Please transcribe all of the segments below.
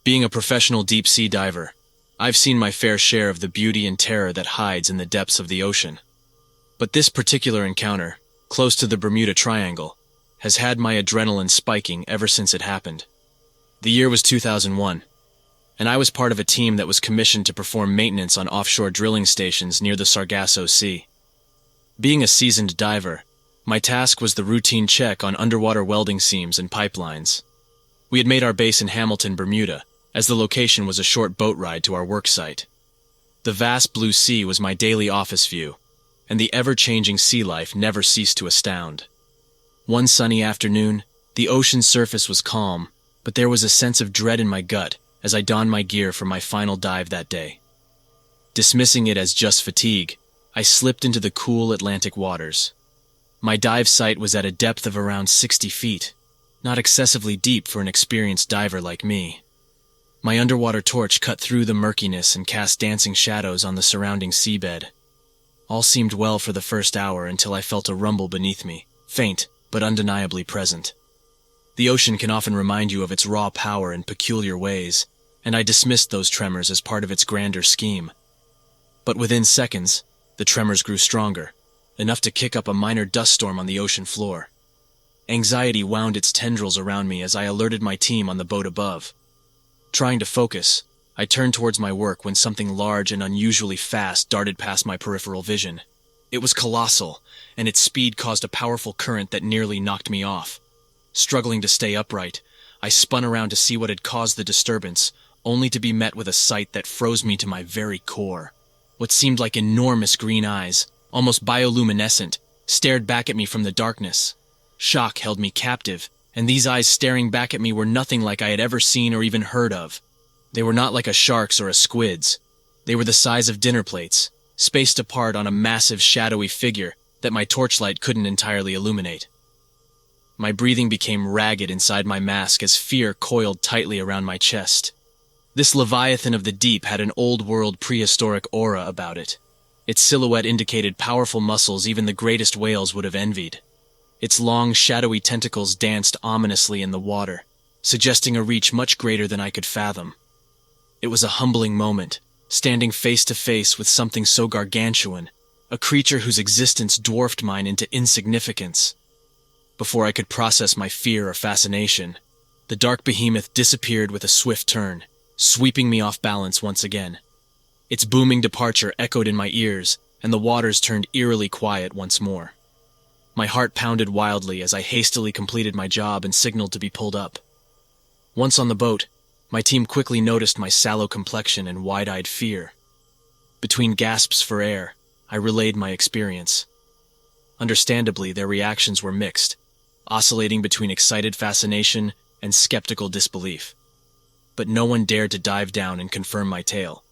Being a professional deep-sea diver, I've seen my fair share of the beauty and terror that hides in the depths of the ocean. But this particular encounter, close to the Bermuda Triangle, has had my adrenaline spiking ever since it happened. The year was 2001, and I was part of a team that was commissioned to perform maintenance on offshore drilling stations near the Sargasso Sea. Being a seasoned diver, my task was the routine check on underwater welding seams and pipelines. We had made our base in Hamilton, Bermuda, as the location was a short boat ride to our work site. The vast blue sea was my daily office view, and the ever-changing sea life never ceased to astound. One sunny afternoon, the ocean's surface was calm, but there was a sense of dread in my gut as I donned my gear for my final dive that day. Dismissing it as just fatigue, I slipped into the cool Atlantic waters. My dive site was at a depth of around 60 feet, not excessively deep for an experienced diver like me. My underwater torch cut through the murkiness and cast dancing shadows on the surrounding seabed. All seemed well for the first hour until I felt a rumble beneath me, faint but undeniably present. The ocean can often remind you of its raw power in peculiar ways, and I dismissed those tremors as part of its grander scheme. But within seconds, the tremors grew stronger, enough to kick up a minor dust storm on the ocean floor. Anxiety wound its tendrils around me as I alerted my team on the boat above. Trying to focus, I turned towards my work when something large and unusually fast darted past my peripheral vision. It was colossal, and its speed caused a powerful current that nearly knocked me off. Struggling to stay upright, I spun around to see what had caused the disturbance, only to be met with a sight that froze me to my very core. What seemed like enormous green eyes, almost bioluminescent, stared back at me from the darkness. Shock held me captive, and these eyes staring back at me were nothing like I had ever seen or even heard of. They were not like a shark's or a squid's. They were the size of dinner plates, spaced apart on a massive shadowy figure that my torchlight couldn't entirely illuminate. My breathing became ragged inside my mask as fear coiled tightly around my chest. This leviathan of the deep had an old-world prehistoric aura about it. Its silhouette indicated powerful muscles even the greatest whales would have envied. Its long, shadowy tentacles danced ominously in the water, suggesting a reach much greater than I could fathom. It was a humbling moment, standing face to face with something so gargantuan, a creature whose existence dwarfed mine into insignificance. Before I could process my fear or fascination, the dark behemoth disappeared with a swift turn, sweeping me off balance once again. Its booming departure echoed in my ears, and the waters turned eerily quiet once more. My heart pounded wildly as I hastily completed my job and signaled to be pulled up. Once on the boat, my team quickly noticed my sallow complexion and wide-eyed fear. Between gasps for air, I relayed my experience. Understandably, their reactions were mixed, oscillating between excited fascination and skeptical disbelief. But no one dared to dive down and confirm my tale.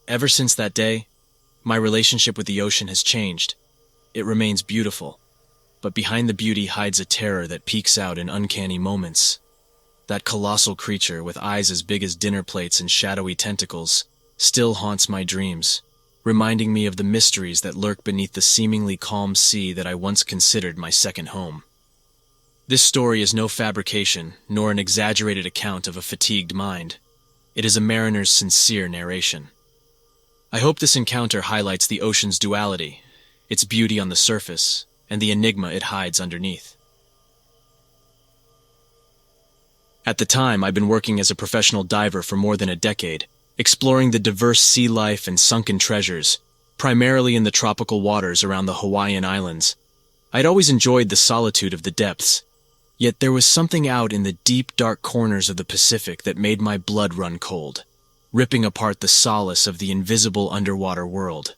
Ever since that day, my relationship with the ocean has changed. It remains beautiful, but behind the beauty hides a terror that peeks out in uncanny moments. That colossal creature, with eyes as big as dinner plates and shadowy tentacles, still haunts my dreams, reminding me of the mysteries that lurk beneath the seemingly calm sea that I once considered my second home. This story is no fabrication, nor an exaggerated account of a fatigued mind. It is a mariner's sincere narration. I hope this encounter highlights the ocean's duality, its beauty on the surface, and the enigma it hides underneath. At the time, I'd been working as a professional diver for more than a decade, exploring the diverse sea life and sunken treasures, primarily in the tropical waters around the Hawaiian Islands. I'd always enjoyed the solitude of the depths, yet there was something out in the deep, dark corners of the Pacific that made my blood run cold, ripping apart the solace of the invisible underwater world.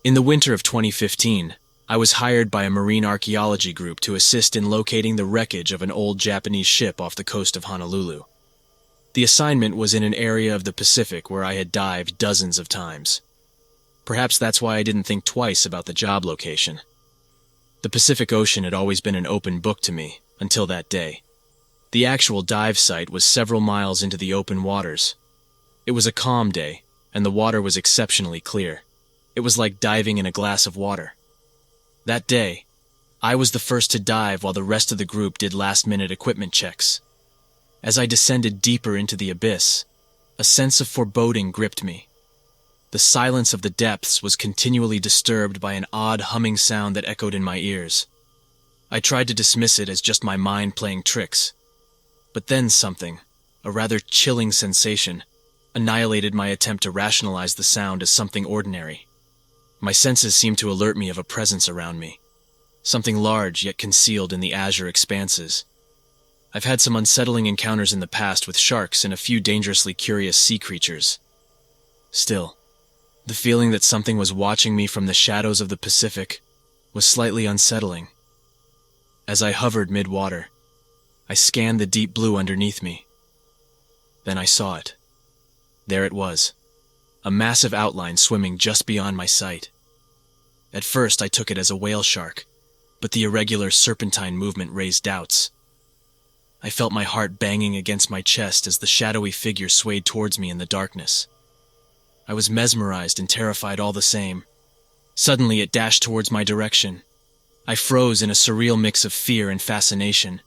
In the winter of 2015, I was hired by a marine archaeology group to assist in locating the wreckage of an old Japanese ship off the coast of Honolulu. The assignment was in an area of the Pacific where I had dived dozens of times. Perhaps that's why I didn't think twice about the job location. The Pacific Ocean had always been an open book to me, until that day. The actual dive site was several miles into the open waters. It was a calm day, and the water was exceptionally clear. It was like diving in a glass of water. That day, I was the first to dive while the rest of the group did last-minute equipment checks. As I descended deeper into the abyss, a sense of foreboding gripped me. The silence of the depths was continually disturbed by an odd humming sound that echoed in my ears. I tried to dismiss it as just my mind playing tricks. But then something, a rather chilling sensation, annihilated my attempt to rationalize the sound as something ordinary. My senses seemed to alert me of a presence around me, something large yet concealed in the azure expanses. I've had some unsettling encounters in the past with sharks and a few dangerously curious sea creatures. Still, the feeling that something was watching me from the shadows of the Pacific was slightly unsettling. As I hovered mid-water, I scanned the deep blue underneath me. Then I saw it. There it was, a massive outline swimming just beyond my sight. At first I took it as a whale shark, but the irregular serpentine movement raised doubts. I felt my heart banging against my chest as the shadowy figure swayed towards me in the darkness. I was mesmerized and terrified all the same. Suddenly it dashed towards my direction. I froze in a surreal mix of fear and fascination,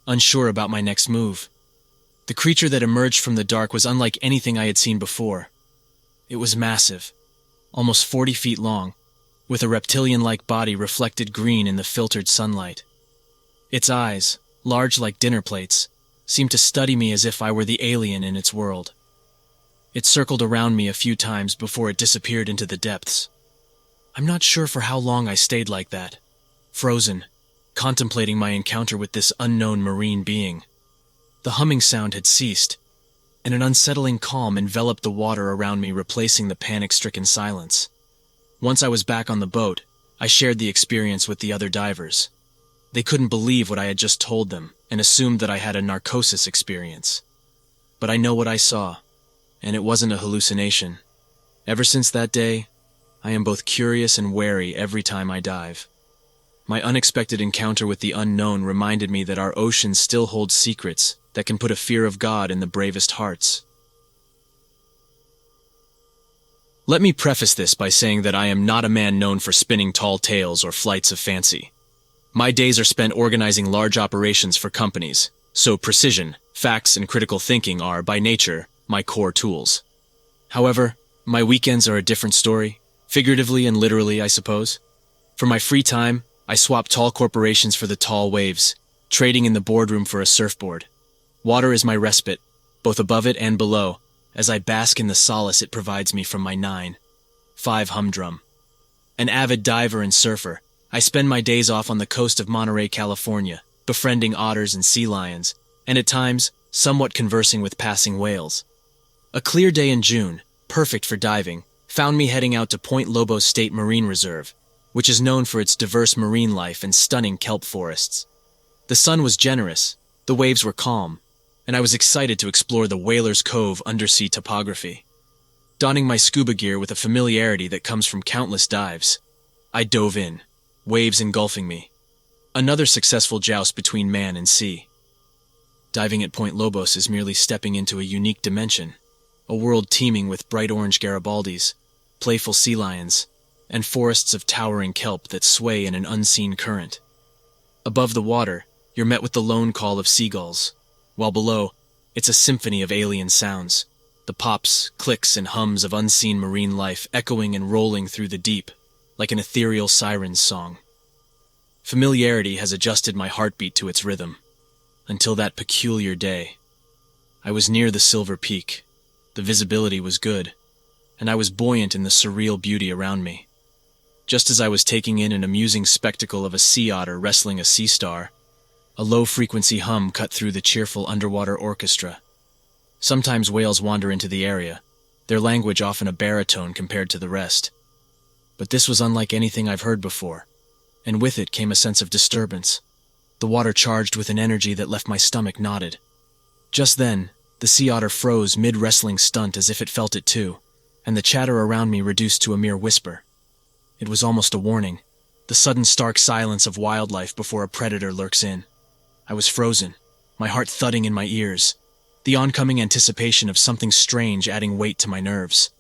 unsure about my next move. The creature that emerged from the dark was unlike anything I had seen before. It was massive, almost 40 feet long, with a reptilian-like body reflected green in the filtered sunlight. Its eyes, large like dinner plates, seemed to study me as if I were the alien in its world. It circled around me a few times before it disappeared into the depths. I'm not sure for how long I stayed like that, frozen, contemplating my encounter with this unknown marine being. The humming sound had ceased, and an unsettling calm enveloped the water around me, replacing the panic-stricken silence. Once I was back on the boat, I shared the experience with the other divers. They couldn't believe what I had just told them and assumed that I had a narcosis experience. But I know what I saw, and it wasn't a hallucination. Ever since that day, I am both curious and wary every time I dive. My unexpected encounter with the unknown reminded me that our oceans still hold secrets that can put a fear of God in the bravest hearts. Let me preface this by saying that I am not a man known for spinning tall tales or flights of fancy. My days are spent organizing large operations for companies, so precision, facts, and critical thinking are, by nature, my core tools. However, my weekends are a different story, figuratively and literally, I suppose. For my free time, I swap tall corporations for the tall waves, trading in the boardroom for a surfboard. Water is my respite, both above it and below, as I bask in the solace it provides me from my 9/5 humdrum. An avid diver and surfer, I spend my days off on the coast of Monterey, California, befriending otters and sea lions, and at times, somewhat conversing with passing whales. A clear day in June, perfect for diving, found me heading out to Point Lobos State Marine Reserve, which is known for its diverse marine life and stunning kelp forests. The sun was generous, the waves were calm, and I was excited to explore the Whaler's Cove undersea topography. Donning my scuba gear with a familiarity that comes from countless dives, I dove in, waves engulfing me. Another successful joust between man and sea. Diving at Point Lobos is merely stepping into a unique dimension, a world teeming with bright orange Garibaldis, playful sea lions, and forests of towering kelp that sway in an unseen current. Above the water, you're met with the lone call of seagulls, while below, it's a symphony of alien sounds, the pops, clicks, and hums of unseen marine life echoing and rolling through the deep, like an ethereal siren's song. Familiarity has adjusted my heartbeat to its rhythm, until that peculiar day. I was near the Silver Peak, the visibility was good, and I was buoyant in the surreal beauty around me. Just as I was taking in an amusing spectacle of a sea otter wrestling a sea star, a low-frequency hum cut through the cheerful underwater orchestra. Sometimes whales wander into the area, their language often a baritone compared to the rest. But this was unlike anything I've heard before, and with it came a sense of disturbance, the water charged with an energy that left my stomach knotted. Just then, the sea otter froze mid-wrestling stunt as if it felt it too, and the chatter around me reduced to a mere whisper. It was almost a warning, the sudden stark silence of wildlife before a predator lurks in. I was frozen, my heart thudding in my ears, the oncoming anticipation of something strange adding weight to my nerves.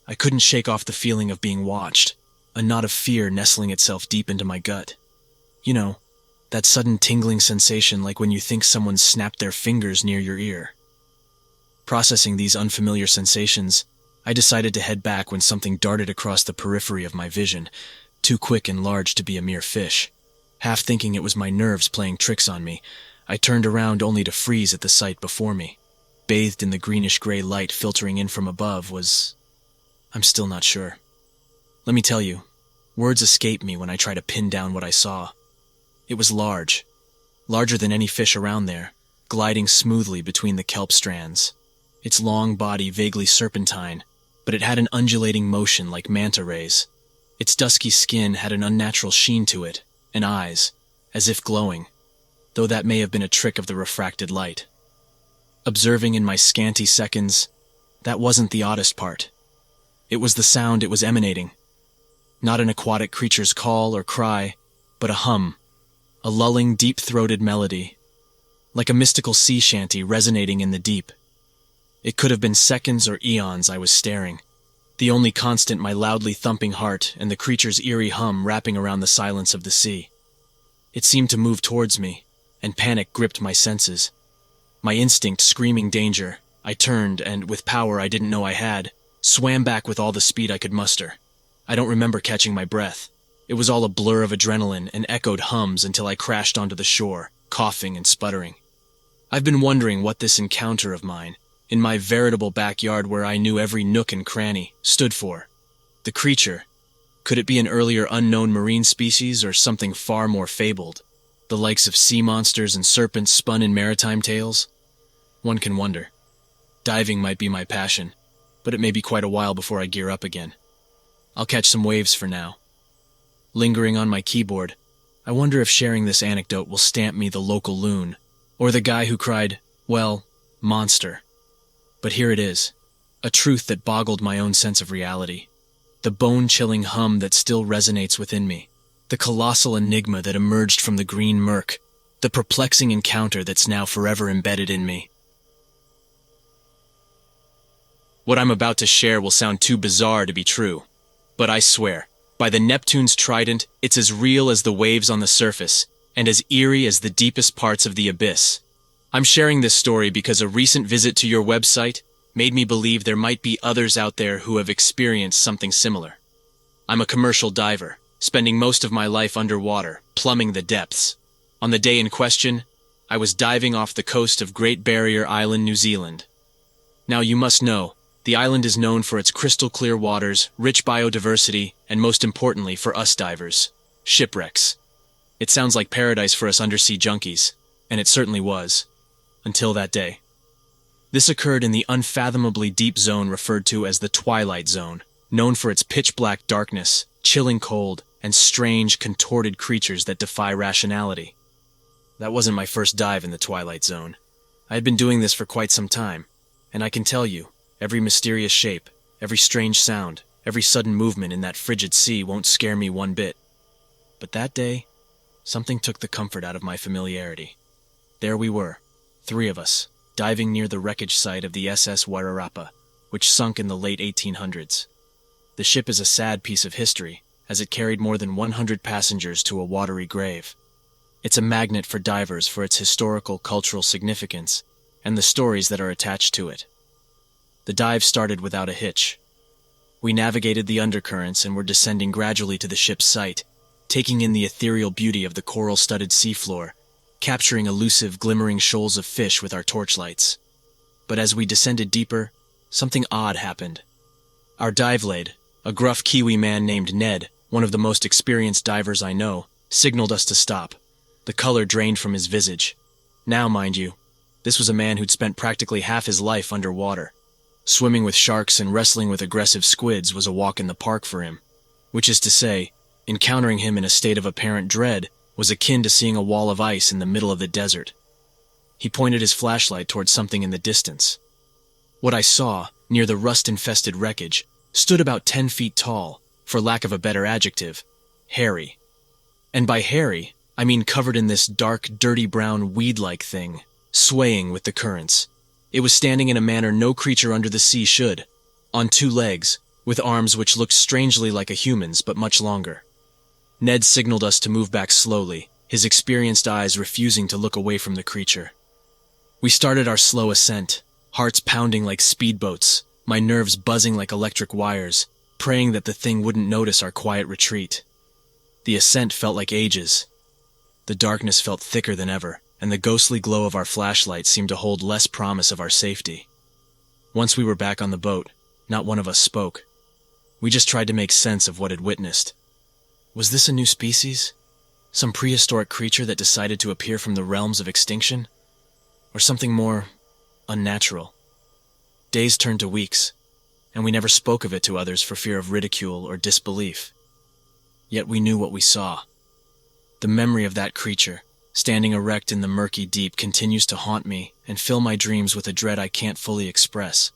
I couldn't shake off the feeling of being watched, a knot of fear nestling itself deep into my gut. You know, That sudden tingling sensation like when you think someone snapped their fingers near your ear. Processing these unfamiliar sensations, I decided to head back when something darted across the periphery of my vision, too quick and large to be a mere fish. Half thinking it was my nerves playing tricks on me, I turned around only to freeze at the sight before me. Bathed in the greenish-gray light filtering in from above I'm still not sure. Let me tell you, words escape me when I try to pin down what I saw. It was large, larger than any fish around there, gliding smoothly between the kelp strands. Its long body vaguely serpentine, but it had an undulating motion like manta rays. Its dusky skin had an unnatural sheen to it, and eyes, as if glowing, though that may have been a trick of the refracted light. Observing in my scanty seconds, that wasn't the oddest part. It was the sound it was emanating. Not an aquatic creature's call or cry, but a hum, a lulling, deep-throated melody, like a mystical sea shanty resonating in the deep. It could have been seconds or eons I was staring, the only constant my loudly thumping heart and the creature's eerie hum wrapping around the silence of the sea. It seemed to move towards me, and panic gripped my senses. My instinct screaming danger, I turned and, with power I didn't know I had, swam back with all the speed I could muster. I don't remember catching my breath. It was all a blur of adrenaline and echoed hums until I crashed onto the shore, coughing and sputtering. I've been wondering what this encounter of mine, in my veritable backyard where I knew every nook and cranny, stood for. The creature, could it be an earlier unknown marine species or something far more fabled, the likes of sea monsters and serpents spun in maritime tales? One can wonder. Diving might be my passion, but it may be quite a while before I gear up again. I'll catch some waves for now. Lingering on my keyboard, I wonder if sharing this anecdote will stamp me the local loon, or the guy who cried, well, monster. But here it is, a truth that boggled my own sense of reality. The bone-chilling hum that still resonates within me. The colossal enigma that emerged from the green murk. The perplexing encounter that's now forever embedded in me. What I'm about to share will sound too bizarre to be true. But I swear, by the Neptune's trident, it's as real as the waves on the surface, and as eerie as the deepest parts of the abyss. I'm sharing this story because a recent visit to your website made me believe there might be others out there who have experienced something similar. I'm a commercial diver, spending most of my life underwater, plumbing the depths. On the day in question, I was diving off the coast of Great Barrier Island, New Zealand. Now you must know, the island is known for its crystal-clear waters, rich biodiversity, and most importantly for us divers, shipwrecks. It sounds like paradise for us undersea junkies, and it certainly was. Until that day. This occurred in the unfathomably deep zone referred to as the Twilight Zone, known for its pitch-black darkness, chilling cold, and strange, contorted creatures that defy rationality. That wasn't my first dive in the Twilight Zone. I had been doing this for quite some time, and I can tell you, every mysterious shape, every strange sound, every sudden movement in that frigid sea won't scare me one bit. But that day, something took the comfort out of my familiarity. There we were, 3 of us, diving near the wreckage site of the SS Wairarapa, which sunk in the late 1800s. The ship is a sad piece of history, as it carried more than 100 passengers to a watery grave. It's a magnet for divers for its historical, cultural significance, and the stories that are attached to it. The dive started without a hitch. We navigated the undercurrents and were descending gradually to the ship's site, taking in the ethereal beauty of the coral-studded seafloor, capturing elusive, glimmering shoals of fish with our torchlights. But as we descended deeper, something odd happened. Our dive lead, a gruff Kiwi man named Ned, one of the most experienced divers I know, signaled us to stop. The color drained from his visage. Now, mind you, this was a man who'd spent practically half his life underwater. Swimming with sharks and wrestling with aggressive squids was a walk in the park for him. Which is to say, encountering him in a state of apparent dread was akin to seeing a wall of ice in the middle of the desert. He pointed his flashlight towards something in the distance. What I saw, near the rust-infested wreckage, stood about 10 feet tall, for lack of a better adjective, hairy. And by hairy, I mean covered in this dark, dirty brown weed-like thing, swaying with the currents. It was standing in a manner no creature under the sea should, on 2 legs, with arms which looked strangely like a human's but much longer. Ned signaled us to move back slowly, his experienced eyes refusing to look away from the creature. We started our slow ascent, hearts pounding like speedboats, my nerves buzzing like electric wires, praying that the thing wouldn't notice our quiet retreat. The ascent felt like ages. The darkness felt thicker than ever, and the ghostly glow of our flashlight seemed to hold less promise of our safety. Once we were back on the boat, not one of us spoke. We just tried to make sense of what had witnessed. Was this a new species? Some prehistoric creature that decided to appear from the realms of extinction? Or something more unnatural? Days turned to weeks, and we never spoke of it to others for fear of ridicule or disbelief. Yet we knew what we saw. The memory of that creature, standing erect in the murky deep, continues to haunt me and fill my dreams with a dread I can't fully express.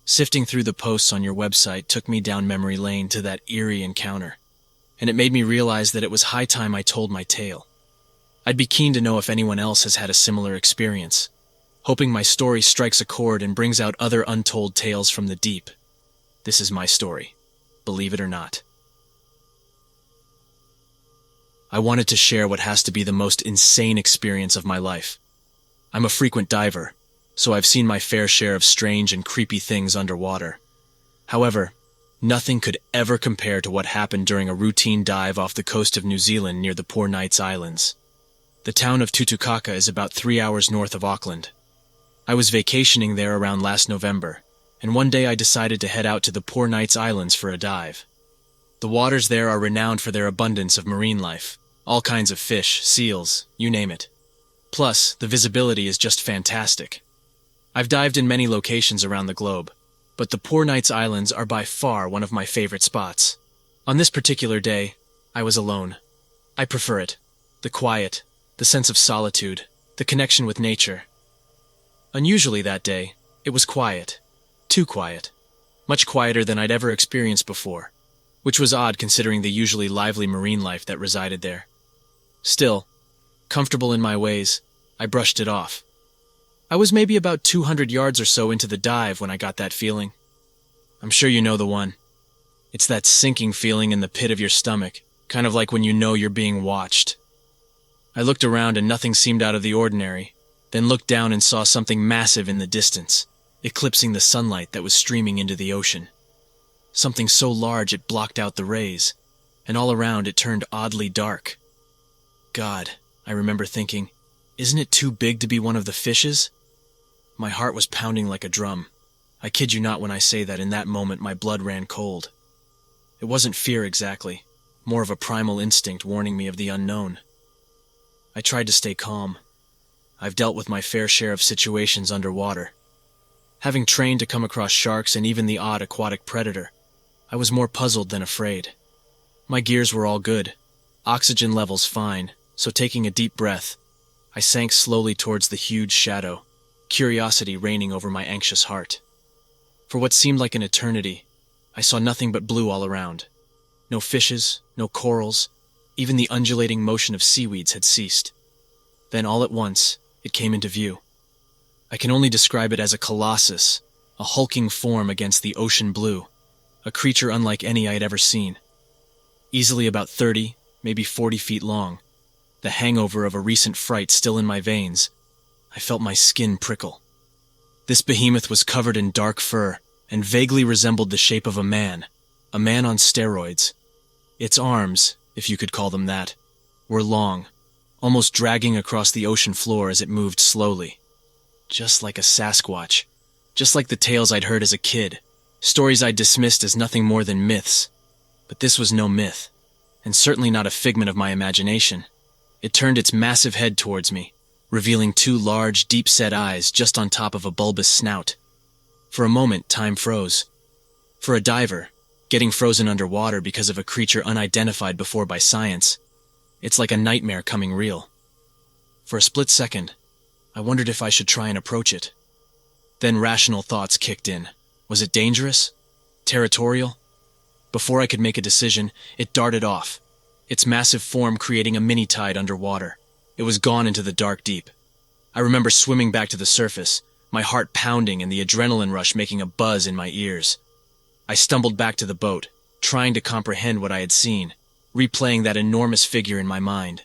Sifting through the posts on your website took me down memory lane to that eerie encounter, and it made me realize that it was high time I told my tale. I'd be keen to know if anyone else has had a similar experience, hoping my story strikes a chord and brings out other untold tales from the deep. This is my story, believe it or not. I wanted to share what has to be the most insane experience of my life. I'm a frequent diver, so I've seen my fair share of strange and creepy things underwater. However, nothing could ever compare to what happened during a routine dive off the coast of New Zealand near the Poor Knights Islands. The town of Tutukaka is about 3 hours north of Auckland. I was vacationing there around last November, and one day I decided to head out to the Poor Knights Islands for a dive. The waters there are renowned for their abundance of marine life, all kinds of fish, seals, you name it. Plus, the visibility is just fantastic. I've dived in many locations around the globe, but the Poor Knights Islands are by far one of my favorite spots. On this particular day, I was alone. I prefer it. The quiet, the sense of solitude, the connection with nature. Unusually that day, it was quiet. Too quiet. Much quieter than I'd ever experienced before, which was odd considering the usually lively marine life that resided there. Still, comfortable in my ways, I brushed it off. I was maybe about 200 yards or so into the dive when I got that feeling. I'm sure you know the one. It's that sinking feeling in the pit of your stomach, kind of like when you know you're being watched. I looked around and nothing seemed out of the ordinary, then looked down and saw something massive in the distance, eclipsing the sunlight that was streaming into the ocean. Something so large it blocked out the rays, and all around it turned oddly dark. God, I remember thinking, isn't it too big to be one of the fishes? My heart was pounding like a drum. I kid you not when I say that in that moment my blood ran cold. It wasn't fear exactly, more of a primal instinct warning me of the unknown. I tried to stay calm. I've dealt with my fair share of situations underwater. Having trained to come across sharks and even the odd aquatic predator, I was more puzzled than afraid. My gears were all good, oxygen levels fine, so taking a deep breath, I sank slowly towards the huge shadow, curiosity reigning over my anxious heart. For what seemed like an eternity, I saw nothing but blue all around. No fishes, no corals, even the undulating motion of seaweeds had ceased. Then all at once, it came into view. I can only describe it as a colossus, a hulking form against the ocean blue, a creature unlike any I had ever seen. Easily about 30, maybe 40 feet long, the hangover of a recent fright still in my veins, I felt my skin prickle. This behemoth was covered in dark fur and vaguely resembled the shape of a man on steroids. Its arms, if you could call them that, were long, almost dragging across the ocean floor as it moved slowly. Just like a Sasquatch, just like the tales I'd heard as a kid, stories I'd dismissed as nothing more than myths. But this was no myth, and certainly not a figment of my imagination. It turned its massive head towards me, revealing 2 large, deep-set eyes just on top of a bulbous snout. For a moment, time froze. For a diver, getting frozen underwater because of a creature unidentified before by science, it's like a nightmare coming real. For a split second, I wondered if I should try and approach it. Then rational thoughts kicked in. Was it dangerous? Territorial? Before I could make a decision, it darted off, its massive form creating a mini-tide underwater. It was gone into the dark deep. I remember swimming back to the surface, my heart pounding and the adrenaline rush making a buzz in my ears. I stumbled back to the boat, trying to comprehend what I had seen, replaying that enormous figure in my mind.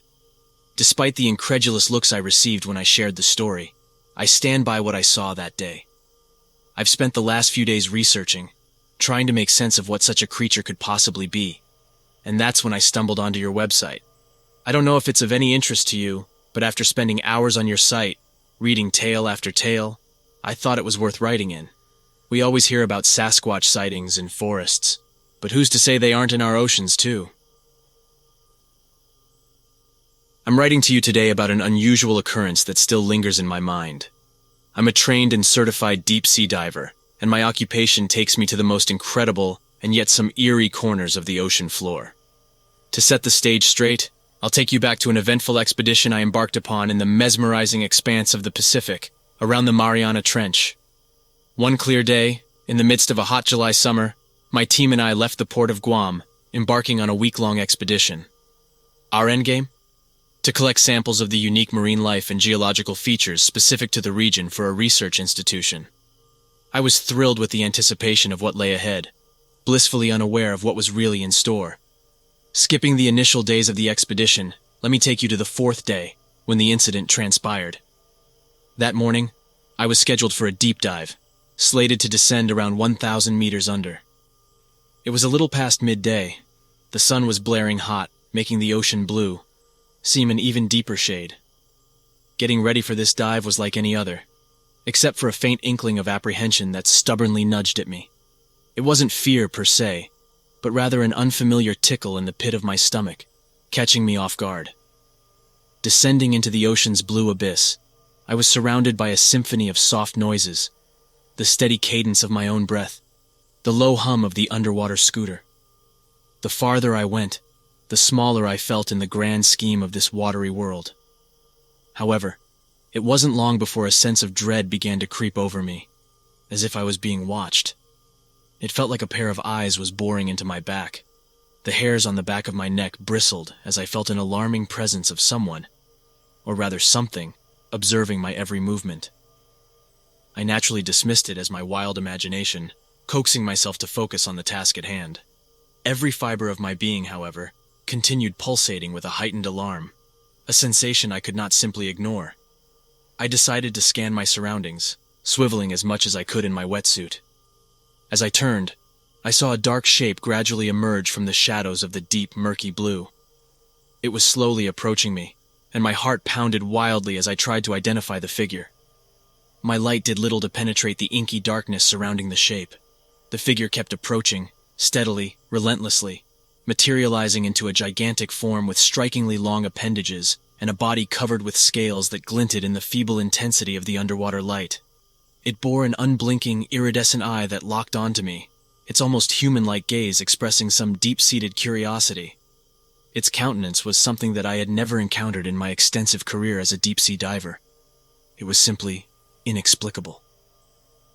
Despite the incredulous looks I received when I shared the story, I stand by what I saw that day. I've spent the last few days researching, trying to make sense of what such a creature could possibly be, and that's when I stumbled onto your website. I don't know if it's of any interest to you, but after spending hours on your site, reading tale after tale, I thought it was worth writing in. We always hear about Sasquatch sightings in forests, but who's to say they aren't in our oceans too? I'm writing to you today about an unusual occurrence that still lingers in my mind. I'm a trained and certified deep-sea diver, and my occupation takes me to the most incredible and yet some eerie corners of the ocean floor. To set the stage straight, I'll take you back to an eventful expedition I embarked upon in the mesmerizing expanse of the Pacific, around the Mariana Trench. One clear day, in the midst of a hot July summer, my team and I left the port of Guam, embarking on a week-long expedition. Our endgame? To collect samples of the unique marine life and geological features specific to the region for a research institution. I was thrilled with the anticipation of what lay ahead, blissfully unaware of what was really in store. Skipping the initial days of the expedition, let me take you to the fourth day, when the incident transpired. That morning, I was scheduled for a deep dive, slated to descend around 1,000 meters under. It was a little past midday. The sun was blaring hot, making the ocean blue seem an even deeper shade. Getting ready for this dive was like any other, except for a faint inkling of apprehension that stubbornly nudged at me. It wasn't fear per se, but rather an unfamiliar tickle in the pit of my stomach, catching me off guard. Descending into the ocean's blue abyss, I was surrounded by a symphony of soft noises, the steady cadence of my own breath, the low hum of the underwater scooter. The farther I went, the smaller I felt in the grand scheme of this watery world. However, it wasn't long before a sense of dread began to creep over me, as if I was being watched. It felt like a pair of eyes was boring into my back. The hairs on the back of my neck bristled as I felt an alarming presence of someone, or rather something, observing my every movement. I naturally dismissed it as my wild imagination, coaxing myself to focus on the task at hand. Every fiber of my being, however, continued pulsating with a heightened alarm, a sensation I could not simply ignore. I decided to scan my surroundings, swiveling as much as I could in my wetsuit. As I turned, I saw a dark shape gradually emerge from the shadows of the deep, murky blue. It was slowly approaching me, and my heart pounded wildly as I tried to identify the figure. My light did little to penetrate the inky darkness surrounding the shape. The figure kept approaching, steadily, relentlessly, materializing into a gigantic form with strikingly long appendages and a body covered with scales that glinted in the feeble intensity of the underwater light. It bore an unblinking, iridescent eye that locked onto me, its almost human-like gaze expressing some deep-seated curiosity. Its countenance was something that I had never encountered in my extensive career as a deep-sea diver. It was simply inexplicable.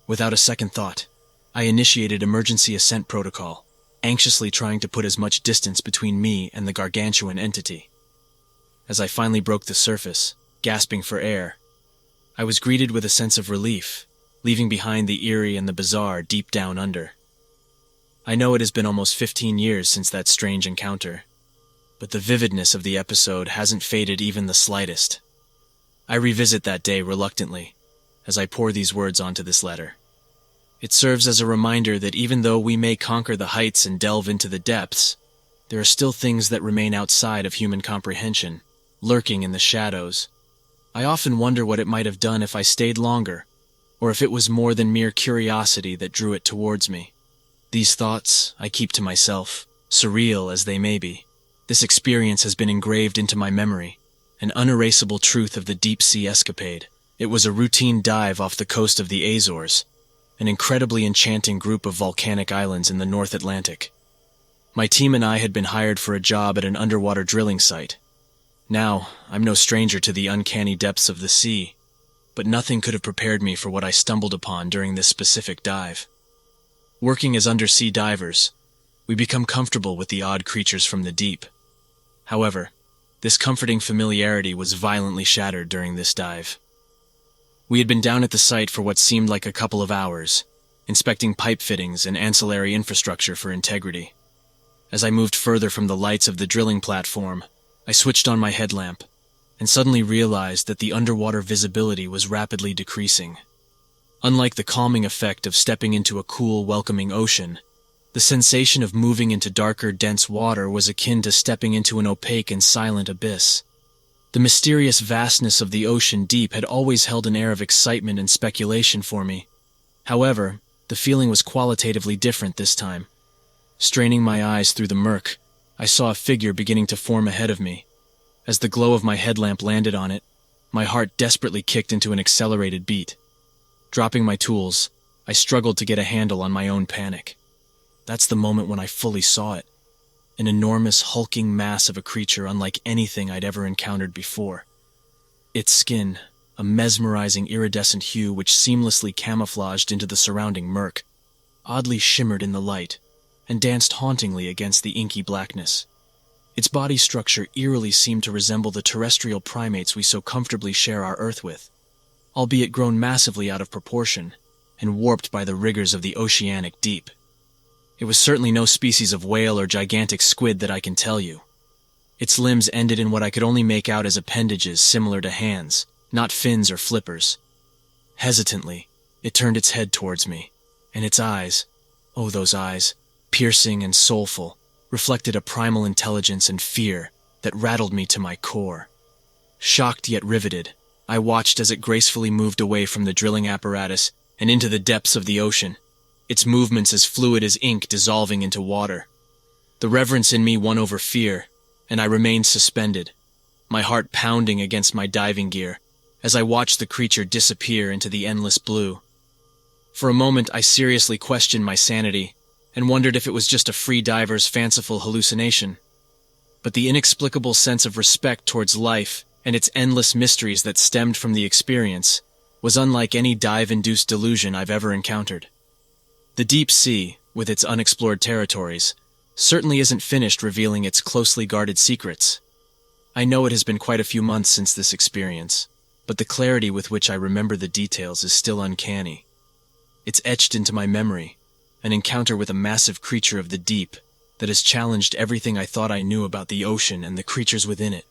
Without a second thought, I initiated emergency ascent protocol, anxiously trying to put as much distance between me and the gargantuan entity. As I finally broke the surface, gasping for air, I was greeted with a sense of relief, leaving behind the eerie and the bizarre deep down under. I know it has been almost 15 years since that strange encounter, but the vividness of the episode hasn't faded even the slightest. I revisit that day reluctantly, as I pour these words onto this letter. It serves as a reminder that even though we may conquer the heights and delve into the depths, there are still things that remain outside of human comprehension, lurking in the shadows. I often wonder what it might have done if I stayed longer, or if it was more than mere curiosity that drew it towards me. These thoughts I keep to myself, surreal as they may be. This experience has been engraved into my memory, an unerasable truth of the deep-sea escapade. It was a routine dive off the coast of the Azores, an incredibly enchanting group of volcanic islands in the North Atlantic. My team and I had been hired for a job at an underwater drilling site. Now, I'm no stranger to the uncanny depths of the sea, but nothing could have prepared me for what I stumbled upon during this specific dive. Working as undersea divers, we become comfortable with the odd creatures from the deep. However, this comforting familiarity was violently shattered during this dive. We had been down at the site for what seemed like a couple of hours, inspecting pipe fittings and ancillary infrastructure for integrity. As I moved further from the lights of the drilling platform, I switched on my headlamp, and suddenly realized that the underwater visibility was rapidly decreasing. Unlike the calming effect of stepping into a cool, welcoming ocean, the sensation of moving into darker, dense water was akin to stepping into an opaque and silent abyss. The mysterious vastness of the ocean deep had always held an air of excitement and speculation for me. However, the feeling was qualitatively different this time. Straining my eyes through the murk, I saw a figure beginning to form ahead of me. As the glow of my headlamp landed on it, my heart desperately kicked into an accelerated beat. Dropping my tools, I struggled to get a handle on my own panic. That's the moment when I fully saw it. An enormous, hulking mass of a creature unlike anything I'd ever encountered before. Its skin, a mesmerizing iridescent hue which seamlessly camouflaged into the surrounding murk, oddly shimmered in the light and danced hauntingly against the inky blackness. Its body structure eerily seemed to resemble the terrestrial primates we so comfortably share our Earth with, albeit grown massively out of proportion and warped by the rigors of the oceanic deep. It was certainly no species of whale or gigantic squid that I can tell you. Its limbs ended in what I could only make out as appendages similar to hands, not fins or flippers. Hesitantly, it turned its head towards me, and its eyes, oh those eyes, piercing and soulful, reflected a primal intelligence and fear that rattled me to my core. Shocked yet riveted, I watched as it gracefully moved away from the drilling apparatus and into the depths of the ocean, its movements as fluid as ink dissolving into water. The reverence in me won over fear, and I remained suspended, my heart pounding against my diving gear as I watched the creature disappear into the endless blue. For a moment I seriously questioned my sanity and wondered if it was just a free diver's fanciful hallucination. But the inexplicable sense of respect towards life and its endless mysteries that stemmed from the experience was unlike any dive-induced delusion I've ever encountered. The deep sea, with its unexplored territories, certainly isn't finished revealing its closely guarded secrets. I know it has been quite a few months since this experience, but the clarity with which I remember the details is still uncanny. It's etched into my memory, an encounter with a massive creature of the deep that has challenged everything I thought I knew about the ocean and the creatures within it.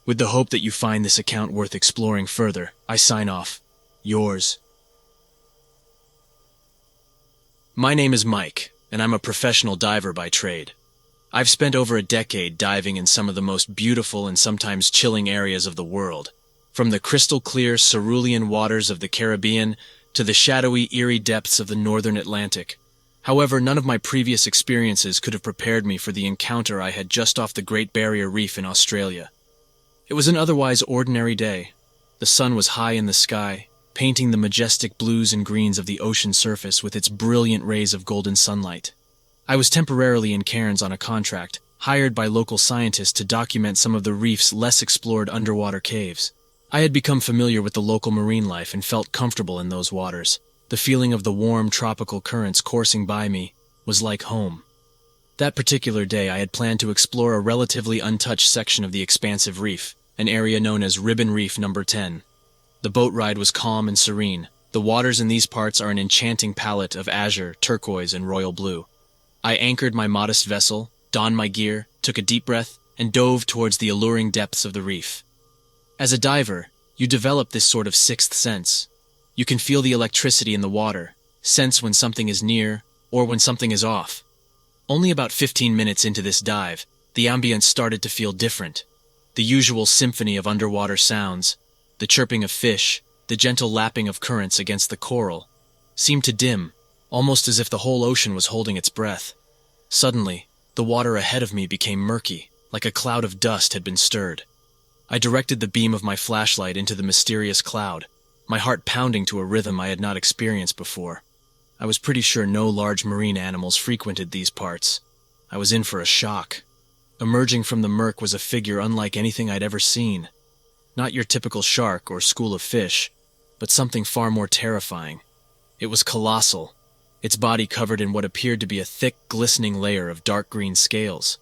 With the hope that you find this account worth exploring further, I sign off. Yours. My name is Mike, and I'm a professional diver by trade. I've spent over a decade diving in some of the most beautiful and sometimes chilling areas of the world, from the crystal-clear cerulean waters of the Caribbean to the shadowy, eerie depths of the northern Atlantic. However, none of my previous experiences could have prepared me for the encounter I had just off the Great Barrier Reef in Australia. It was an otherwise ordinary day. The sun was high in the sky, painting the majestic blues and greens of the ocean surface with its brilliant rays of golden sunlight. I was temporarily in Cairns on a contract, hired by local scientists to document some of the reef's less explored underwater caves. I had become familiar with the local marine life and felt comfortable in those waters. The feeling of the warm tropical currents coursing by me was like home. That particular day I had planned to explore a relatively untouched section of the expansive reef, an area known as Ribbon Reef No. 10. The boat ride was calm and serene. The waters in these parts are an enchanting palette of azure, turquoise, and royal blue. I anchored my modest vessel, donned my gear, took a deep breath, and dove towards the alluring depths of the reef. As a diver, you develop this sort of sixth sense. You can feel the electricity in the water, sense when something is near or when something is off. Only about 15 minutes into this dive, the ambience started to feel different. The usual symphony of underwater sounds, the chirping of fish, the gentle lapping of currents against the coral, seemed to dim, almost as if the whole ocean was holding its breath. Suddenly, the water ahead of me became murky, like a cloud of dust had been stirred. I directed the beam of my flashlight into the mysterious cloud, my heart pounding to a rhythm I had not experienced before. I was pretty sure no large marine animals frequented these parts. I was in for a shock. Emerging from the murk was a figure unlike anything I'd ever seen. Not your typical shark or school of fish, but something far more terrifying. It was colossal, its body covered in what appeared to be a thick, glistening layer of dark green scales.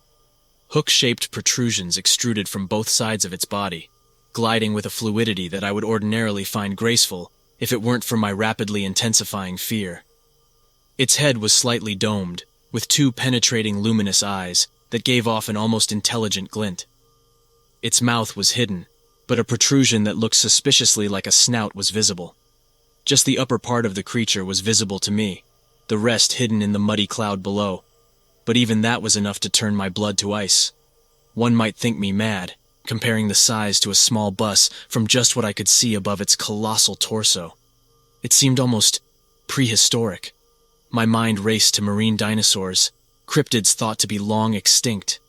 Hook-shaped protrusions extruded from both sides of its body, gliding with a fluidity that I would ordinarily find graceful if it weren't for my rapidly intensifying fear. Its head was slightly domed, with two penetrating luminous eyes that gave off an almost intelligent glint. Its mouth was hidden, but a protrusion that looked suspiciously like a snout was visible. Just the upper part of the creature was visible to me, the rest hidden in the muddy cloud below. But even that was enough to turn my blood to ice. One might think me mad, comparing the size to a small bus from just what I could see above its colossal torso. It seemed almost prehistoric. My mind raced to marine dinosaurs, cryptids thought to be long extinct.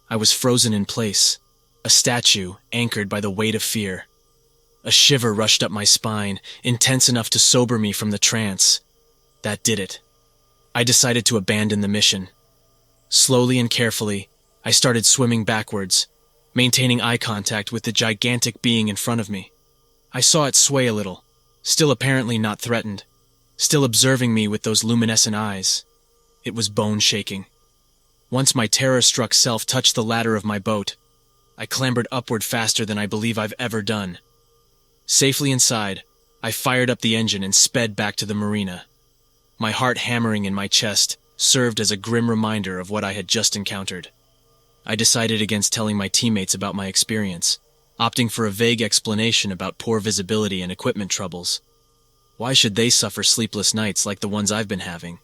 I was frozen in place, a statue anchored by the weight of fear. A shiver rushed up my spine, intense enough to sober me from the trance. That did it. I decided to abandon the mission. Slowly and carefully, I started swimming backwards, maintaining eye contact with the gigantic being in front of me. I saw it sway a little, still apparently not threatened, still observing me with those luminescent eyes. It was bone-shaking. Once my terror-struck self touched the ladder of my boat, I clambered upward faster than I believe I've ever done. Safely inside, I fired up the engine and sped back to the marina. My heart hammering in my chest served as a grim reminder of what I had just encountered. I decided against telling my teammates about my experience, opting for a vague explanation about poor visibility and equipment troubles. Why should they suffer sleepless nights like the ones I've been having?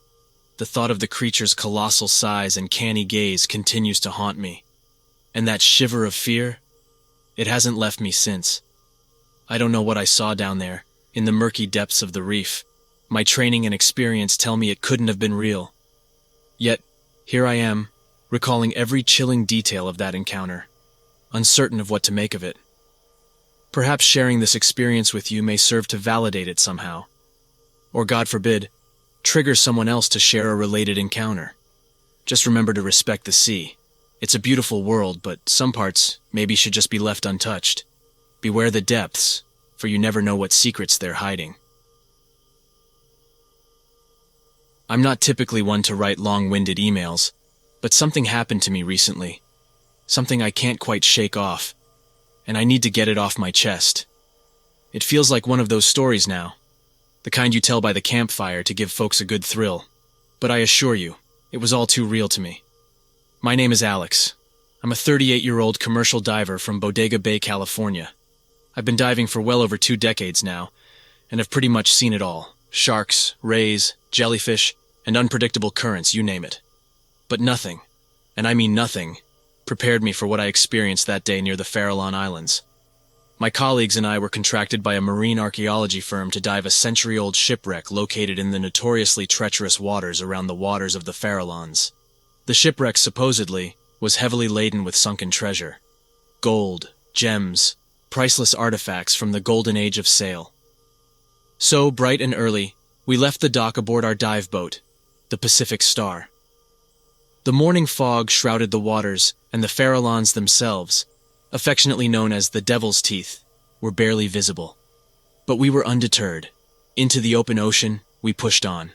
The thought of the creature's colossal size and canny gaze continues to haunt me. And that shiver of fear? It hasn't left me since. I don't know what I saw down there, in the murky depths of the reef. My training and experience tell me it couldn't have been real. Yet, here I am, recalling every chilling detail of that encounter, uncertain of what to make of it. Perhaps sharing this experience with you may serve to validate it somehow. Or, God forbid, trigger someone else to share a related encounter. Just remember to respect the sea. It's a beautiful world, but some parts maybe should just be left untouched. Beware the depths, for you never know what secrets they're hiding. I'm not typically one to write long-winded emails, but something happened to me recently. Something I can't quite shake off, and I need to get it off my chest. It feels like one of those stories now, the kind you tell by the campfire to give folks a good thrill. But I assure you, it was all too real to me. My name is Alex. I'm a 38-year-old commercial diver from Bodega Bay, California. I've been diving for well over 2 decades now, and have pretty much seen it all. Sharks, rays, jellyfish, and unpredictable currents, you name it. But nothing, and I mean nothing, prepared me for what I experienced that day near the Farallon Islands. My colleagues and I were contracted by a marine archaeology firm to dive a century-old shipwreck located in the notoriously treacherous waters around the waters of the Farallons. The shipwreck, supposedly, was heavily laden with sunken treasure. Gold, gems, priceless artifacts from the golden age of sail. So, bright and early, we left the dock aboard our dive boat, the Pacific Star. The morning fog shrouded the waters, and the Farallons themselves, affectionately known as the Devil's Teeth, were barely visible. But we were undeterred. Into the open ocean, we pushed on.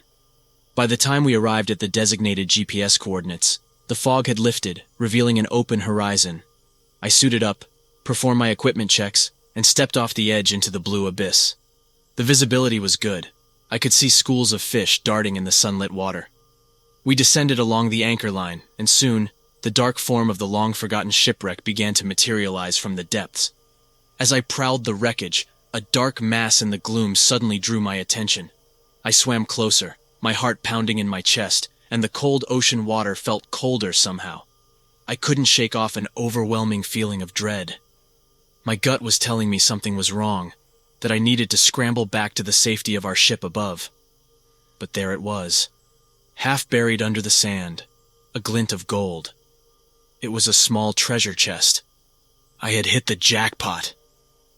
By the time we arrived at the designated GPS coordinates, the fog had lifted, revealing an open horizon. I suited up, performed my equipment checks, and stepped off the edge into the blue abyss. The visibility was good. I could see schools of fish darting in the sunlit water. We descended along the anchor line, and soon, the dark form of the long-forgotten shipwreck began to materialize from the depths. As I prowled the wreckage, a dark mass in the gloom suddenly drew my attention. I swam closer, my heart pounding in my chest, and the cold ocean water felt colder somehow. I couldn't shake off an overwhelming feeling of dread. My gut was telling me something was wrong, that I needed to scramble back to the safety of our ship above. But there it was, half buried under the sand, a glint of gold. It was a small treasure chest. I had hit the jackpot.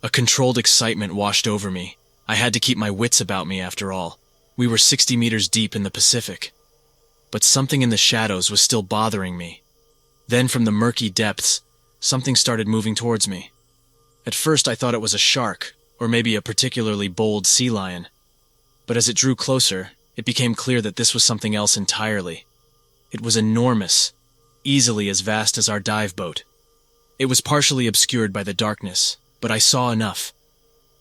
A controlled excitement washed over me. I had to keep my wits about me after all. We were 60 meters deep in the Pacific. But something in the shadows was still bothering me. Then from the murky depths, something started moving towards me. At first I thought it was a shark, or maybe a particularly bold sea lion. But as it drew closer, it became clear that this was something else entirely. It was enormous, easily as vast as our dive boat. It was partially obscured by the darkness, but I saw enough.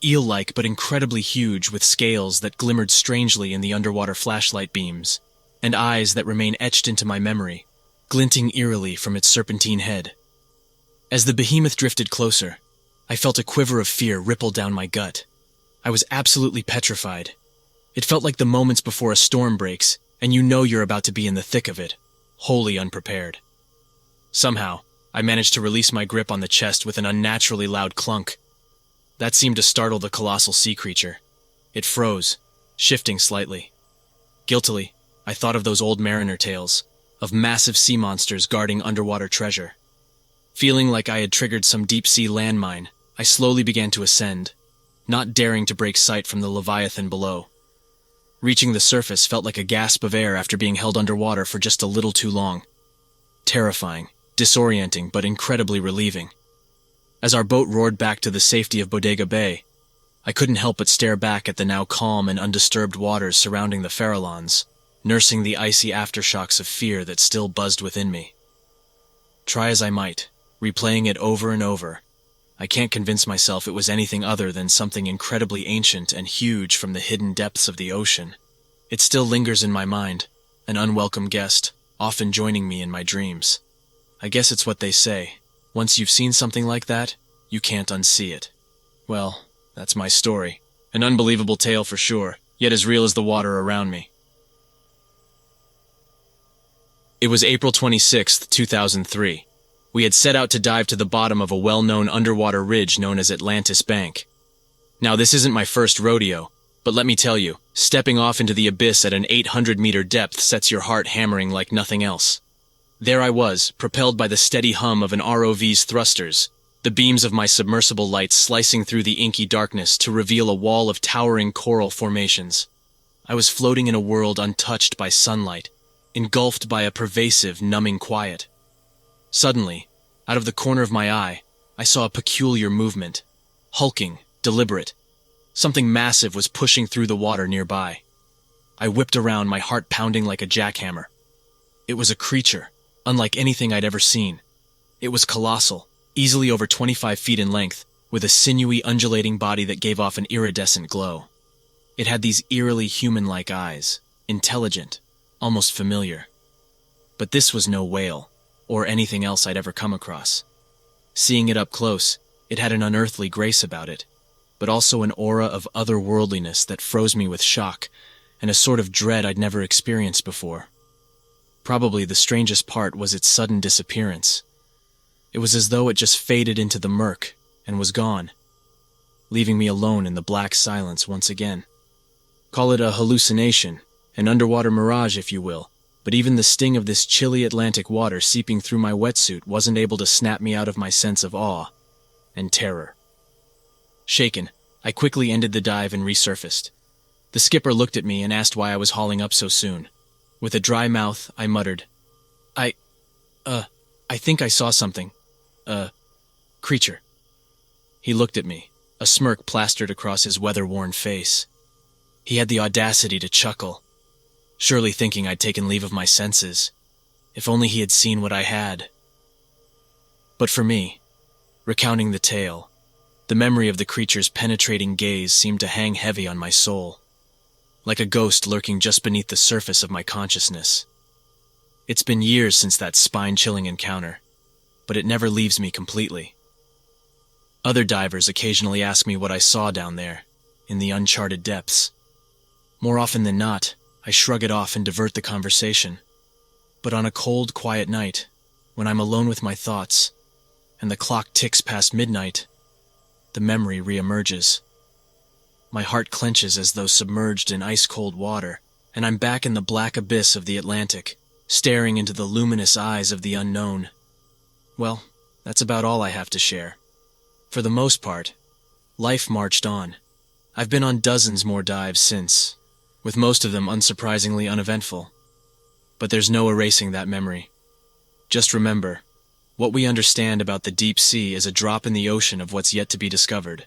Eel-like but incredibly huge, with scales that glimmered strangely in the underwater flashlight beams, and eyes that remain etched into my memory, glinting eerily from its serpentine head. As the behemoth drifted closer, I felt a quiver of fear ripple down my gut. I was absolutely petrified. It felt like the moments before a storm breaks, and you know you're about to be in the thick of it, wholly unprepared. Somehow, I managed to release my grip on the chest with an unnaturally loud clunk. That seemed to startle the colossal sea creature. It froze, shifting slightly. Guiltily, I thought of those old mariner tales, of massive sea monsters guarding underwater treasure. Feeling like I had triggered some deep-sea landmine, I slowly began to ascend, not daring to break sight from the Leviathan below. Reaching the surface felt like a gasp of air after being held underwater for just a little too long. Terrifying, disorienting, but incredibly relieving. As our boat roared back to the safety of Bodega Bay, I couldn't help but stare back at the now calm and undisturbed waters surrounding the Farallones, nursing the icy aftershocks of fear that still buzzed within me. Try as I might, replaying it over and over, I can't convince myself it was anything other than something incredibly ancient and huge from the hidden depths of the ocean. It still lingers in my mind, an unwelcome guest, often joining me in my dreams. I guess it's what they say. Once you've seen something like that, you can't unsee it. Well, that's my story. An unbelievable tale for sure, yet as real as the water around me. It was April 26, 2003. We had set out to dive to the bottom of a well-known underwater ridge known as Atlantis Bank. Now, this isn't my first rodeo, but let me tell you, stepping off into the abyss at an 800-meter depth sets your heart hammering like nothing else. There I was, propelled by the steady hum of an ROV's thrusters, the beams of my submersible lights slicing through the inky darkness to reveal a wall of towering coral formations. I was floating in a world untouched by sunlight, engulfed by a pervasive, numbing quiet. Suddenly, out of the corner of my eye, I saw a peculiar movement. Hulking, deliberate. Something massive was pushing through the water nearby. I whipped around, my heart pounding like a jackhammer. It was a creature, unlike anything I'd ever seen. It was colossal, easily over 25 feet in length, with a sinewy, undulating body that gave off an iridescent glow. It had these eerily human-like eyes, intelligent, almost familiar. But this was no whale, or anything else I'd ever come across. Seeing it up close, it had an unearthly grace about it, but also an aura of otherworldliness that froze me with shock, and a sort of dread I'd never experienced before. Probably the strangest part was its sudden disappearance. It was as though it just faded into the murk and was gone, leaving me alone in the black silence once again. Call it a hallucination, an underwater mirage if you will, but even the sting of this chilly Atlantic water seeping through my wetsuit wasn't able to snap me out of my sense of awe and terror. Shaken, I quickly ended the dive and resurfaced. The skipper looked at me and asked why I was hauling up so soon. With a dry mouth, I muttered, I think I saw something. Creature. He looked at me, a smirk plastered across his weather-worn face. He had the audacity to chuckle, surely thinking I'd taken leave of my senses. If only he had seen what I had. But for me, recounting the tale, the memory of the creature's penetrating gaze seemed to hang heavy on my soul, like a ghost lurking just beneath the surface of my consciousness. It's been years since that spine-chilling encounter, but it never leaves me completely. Other divers occasionally ask me what I saw down there, in the uncharted depths. More often than not, I shrug it off and divert the conversation. But on a cold, quiet night, when I'm alone with my thoughts, and the clock ticks past midnight, the memory reemerges. My heart clenches as though submerged in ice-cold water, and I'm back in the black abyss of the Atlantic, staring into the luminous eyes of the unknown. Well, that's about all I have to share. For the most part, life marched on. I've been on dozens more dives since, with most of them unsurprisingly uneventful. But there's no erasing that memory. Just remember, what we understand about the deep sea is a drop in the ocean of what's yet to be discovered.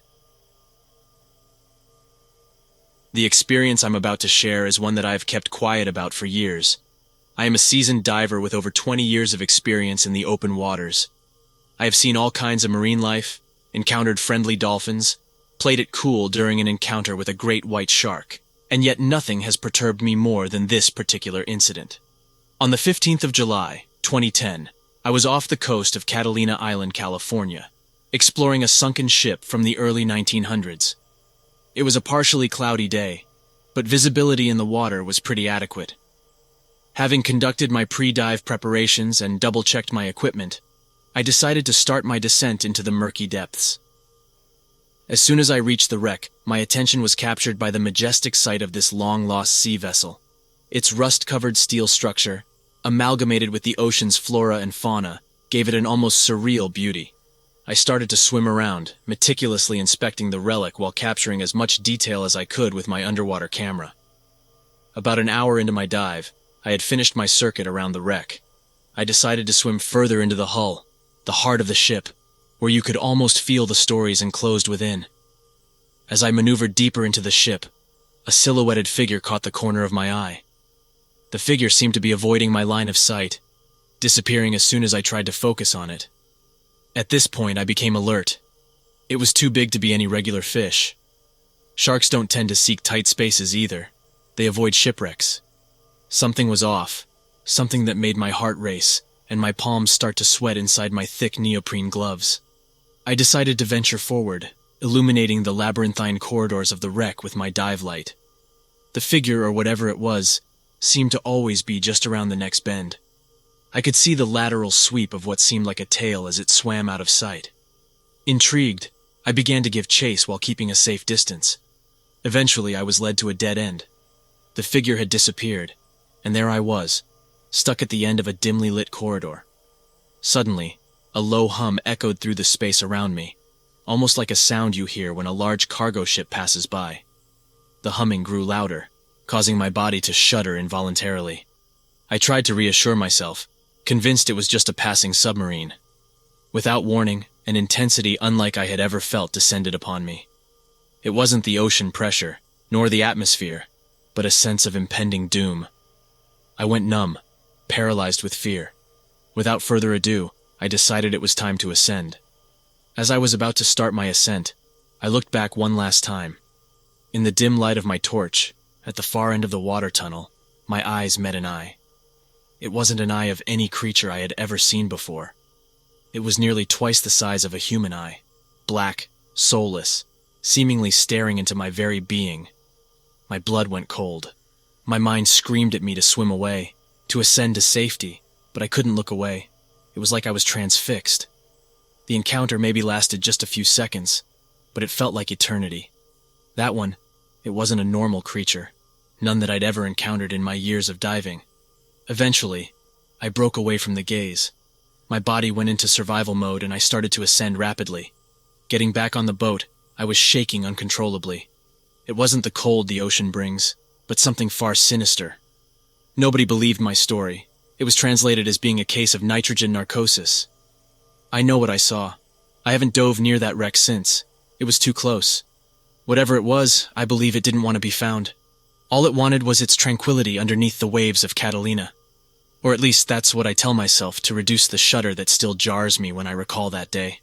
The experience I'm about to share is one that I have kept quiet about for years. I am a seasoned diver with over 20 years of experience in the open waters. I have seen all kinds of marine life, encountered friendly dolphins, played it cool during an encounter with a great white shark, and yet nothing has perturbed me more than this particular incident. On the 15th of July, 2010, I was off the coast of Catalina Island, California, exploring a sunken ship from the early 1900s. It was a partially cloudy day, but visibility in the water was pretty adequate. Having conducted my pre-dive preparations and double-checked my equipment, I decided to start my descent into the murky depths. As soon as I reached the wreck, my attention was captured by the majestic sight of this long-lost sea vessel. Its rust-covered steel structure, amalgamated with the ocean's flora and fauna, gave it an almost surreal beauty. I started to swim around, meticulously inspecting the relic while capturing as much detail as I could with my underwater camera. About an hour into my dive, I had finished my circuit around the wreck. I decided to swim further into the hull, the heart of the ship, where you could almost feel the stories enclosed within. As I maneuvered deeper into the ship, a silhouetted figure caught the corner of my eye. The figure seemed to be avoiding my line of sight, disappearing as soon as I tried to focus on it. At this point, I became alert. It was too big to be any regular fish. Sharks don't tend to seek tight spaces either. They avoid shipwrecks. Something was off, something that made my heart race, and my palms start to sweat inside my thick neoprene gloves. I decided to venture forward, illuminating the labyrinthine corridors of the wreck with my dive light. The figure, or whatever it was, seemed to always be just around the next bend. I could see the lateral sweep of what seemed like a tail as it swam out of sight. Intrigued, I began to give chase while keeping a safe distance. Eventually, I was led to a dead end. The figure had disappeared, and there I was, stuck at the end of a dimly lit corridor. Suddenly, a low hum echoed through the space around me, almost like a sound you hear when a large cargo ship passes by. The humming grew louder, causing my body to shudder involuntarily. I tried to reassure myself, convinced it was just a passing submarine. Without warning, an intensity unlike I had ever felt descended upon me. It wasn't the ocean pressure, nor the atmosphere, but a sense of impending doom. I went numb, paralyzed with fear. Without further ado, I decided it was time to ascend. As I was about to start my ascent, I looked back one last time. In the dim light of my torch, at the far end of the water tunnel, my eyes met an eye. It wasn't an eye of any creature I had ever seen before. It was nearly twice the size of a human eye, black, soulless, seemingly staring into my very being. My blood went cold. My mind screamed at me to swim away, to ascend to safety, but I couldn't look away. It was like I was transfixed. The encounter maybe lasted just a few seconds, but it felt like eternity. That one, it wasn't a normal creature, none that I'd ever encountered in my years of diving. Eventually, I broke away from the gaze. My body went into survival mode and I started to ascend rapidly. Getting back on the boat, I was shaking uncontrollably. It wasn't the cold the ocean brings, but something far sinister. Nobody believed my story. It was translated as being a case of nitrogen narcosis. I know what I saw. I haven't dove near that wreck since. It was too close. Whatever it was, I believe it didn't want to be found. All it wanted was its tranquility underneath the waves of Catalina. Or at least that's what I tell myself to reduce the shudder that still jars me when I recall that day.